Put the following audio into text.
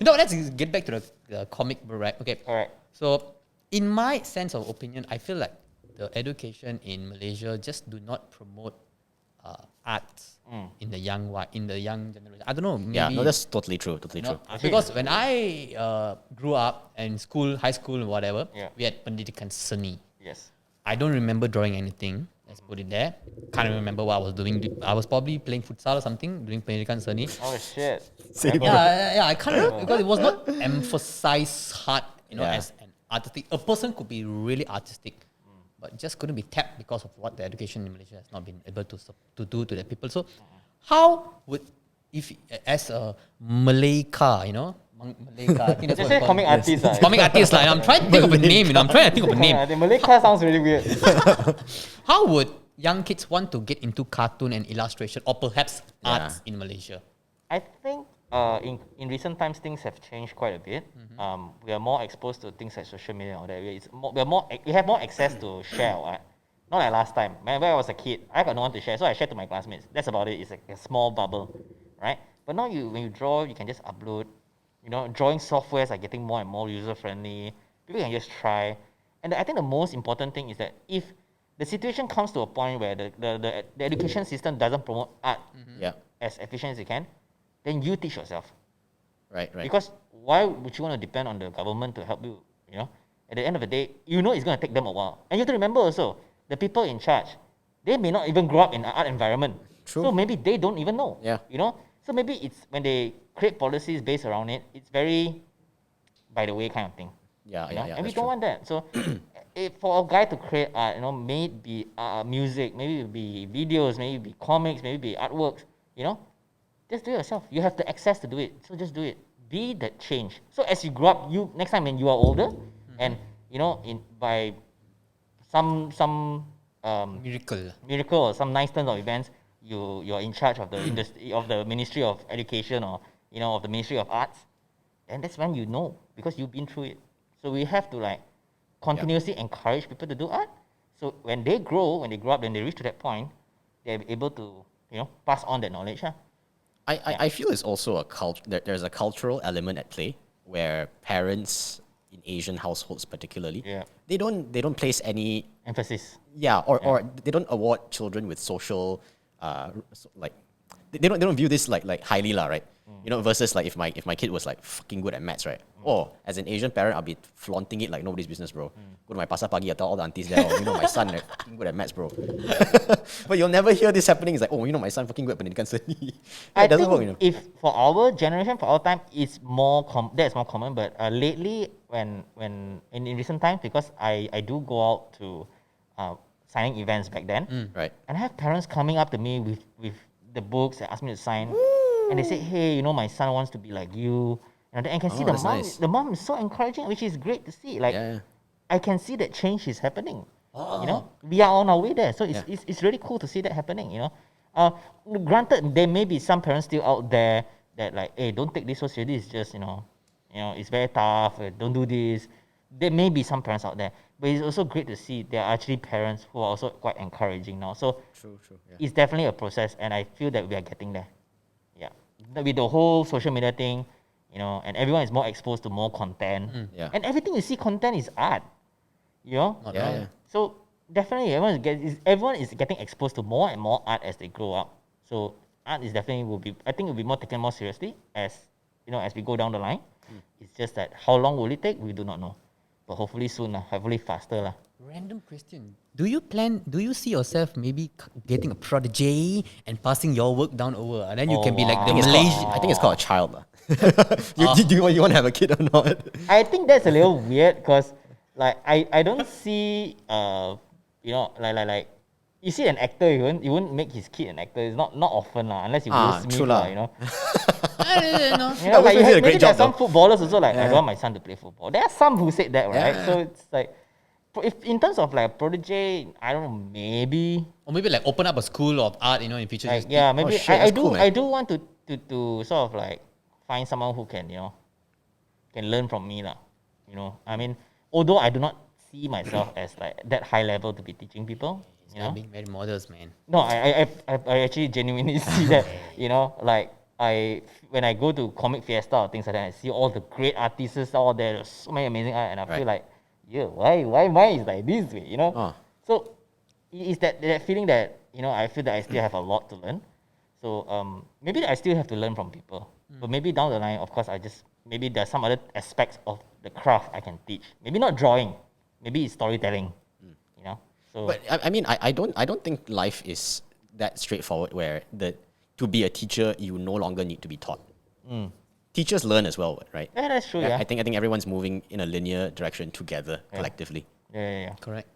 No, let's get back to the comic book, right? Okay. All right. So, in my sense of opinion, I feel like the education in Malaysia just do not promote arts in the young generation. I don't know. Maybe, Yeah, no, that's totally true. Totally you know, true. because when I grew up in school, high school, whatever, Yeah. we had pendidikan seni. Yes. I don't remember drawing anything. Let's put it there. Can't remember what I was doing. I was probably playing futsal or something, doing pendidikan seni. Oh shit. Same. Yeah, I can't remember because it was not emphasized hard, Yeah. as an artistic. A person could be really artistic, but just couldn't be tapped because of what the education in Malaysia has not been able to do to the people. So, how would if as a Malayka, Malayka, I think that's Just what say comic artist. comic artist, like I'm trying to think of a name. I'm trying to think of a name. The Malay car sounds really weird. How would young kids want to get into cartoon and illustration, or perhaps arts in Malaysia? I think in recent times things have changed quite a bit. We are more exposed to things like social media and all that. We have more access to share our art. Not like last time. When I was a kid, I got no one to share, so I shared to my classmates. That's about it. It's like a small bubble, right? But now when you draw, you can just upload. Drawing softwares are getting more and more user friendly. People can just try. And I think the most important thing is that if the situation comes to a point where the education system doesn't promote art Yeah. as efficient as it can, then you teach yourself. Right. Because why would you want to depend on the government to help you? At the end of the day, it's going to take them a while. And you have to remember also, the people in charge, they may not even grow up in an art environment. True. So maybe they don't even know. Yeah. So maybe it's when they create policies based around it, it's very by the way kind of thing. Yeah. And we that's don't true. want that. So for a guy to create art, may it be music, maybe it be videos, maybe it be comics, maybe it be artworks, just do it yourself. You have the access to do it. So just do it. Be that change. So as you grow up, next time when you are older, and by some miracle or some nice turns of events, you're in charge of the industry of the Ministry of Education or of the Ministry of Arts, and that's when because you've been through it. So we have to continuously encourage people to do art. So when they grow up, then they reach to that point, they're able to pass on that knowledge. I feel it's also there's a cultural element at play where parents in Asian households particularly, they don't place any emphasis. Or they don't award children with social they don't view this like highly right? Versus like if my kid was like fucking good at maths, right? Or as an Asian parent, I'll be flaunting it like nobody's business, bro. Go to my pasar pagi, I tell all the aunties there, my son like fucking good at maths, bro. But you'll never hear this happening. It's like, my son fucking good at pendidikan seni. I think if for our generation, for our time, it's that's more common. But lately, when in recent times, because I do go out to signing events back then, right? And I have parents coming up to me with the books and ask me to sign, and they say, hey, my son wants to be like you. And I can see the mom. Nice. The mom is so encouraging, which is great to see. I can see that change is happening. We are on our way there, so it's really cool to see that happening. Granted, there may be some parents still out there that like, hey, don't take this so seriously. It's just it's very tough. Don't do this. There may be some parents out there, but it's also great to see there are actually parents who are also quite encouraging now. So True. Yeah. it's definitely a process, and I feel that we are getting there. Yeah, with the whole social media thing, and everyone is more exposed to more content. Yeah. And everything you see content is art. Yeah. So definitely everyone is getting exposed to more and more art as they grow up. So art is definitely I think will be more taken more seriously as as we go down the line. It's just that how long will it take? We do not know. But hopefully soon, hopefully faster. Random question. Do you see yourself maybe getting a prodigy and passing your work down over? And then you can be like the Malaysian. I think it's called a child. Do you want to have a kid or not? I think that's a little weird because like I don't see like you see an actor, you won't make his kid an actor. It's not often unless you Will Smith, true lah. I don't know. Will Smith did a great maybe there are job, some though. footballers also like, I don't want my son to play football. There are some who said that, right? Yeah. So it's like, if in terms of like prodigy, I don't know, maybe. Or maybe like open up a school of art, in future. Like, yeah, maybe shit, that's cool, man. I do want to sort of like find someone who can can learn from me lah. I mean, although I do not see myself as like that high level to be teaching people. Being very modest, man. No, I actually genuinely see that, like when I go to Comic Fiesta or things like that, I see all the great artists all there. There's so many amazing art, and I feel like, yeah, why mine is like this way, you know? So it's that feeling that, you know, I feel that I still have a lot to learn. So maybe I still have to learn from people. But maybe down the line, of course, maybe there's some other aspects of the craft I can teach. Maybe not drawing. Maybe it's storytelling. You know. So. But I mean, I don't think life is that straightforward. Where to be a teacher, you no longer need to be taught. Teachers learn as well, right? Yeah, that's true. Yeah. I think everyone's moving in a linear direction together collectively. Yeah. Correct.